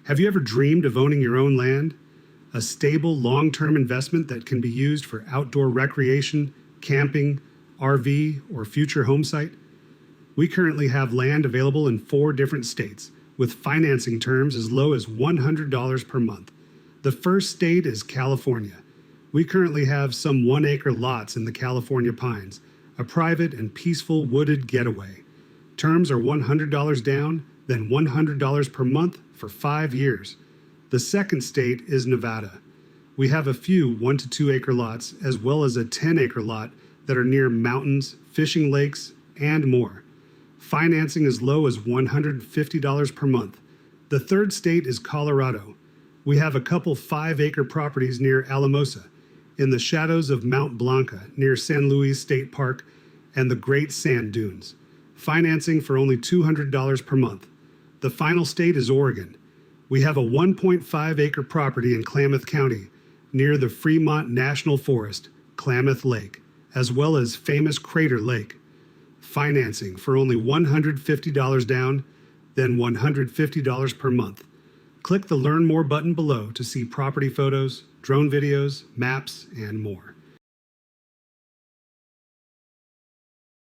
Have you ever dreamed of owning your own land? A stable, long-term investment that can be used for outdoor recreation, camping, RV, or future homesite? We currently have land available in 4 different states, with financing terms as low as $100 per month. The first state is California. We currently have some 1-acre lots in the California Pines, a private and peaceful wooded getaway. Terms are $100 down, then $100 per month for 5 years. The second state is Nevada. We have a few 1 to 2 acre lots, as well as a 10-acre lot that are near mountains, fishing lakes, and more. Financing as low as $150 per month. The third state is Colorado. We have a couple 5-acre properties near Alamosa, in the shadows of Mount Blanca near San Luis State Park and the Great Sand Dunes. Financing for only $200 per month. The final state is Oregon. We have a 1.5-acre property in Klamath County near the Fremont National Forest, Klamath Lake, as well as famous Crater Lake. Financing for only $150 down, then $150 per month. Click the Learn More button below to see property photos, drone videos, maps, and more.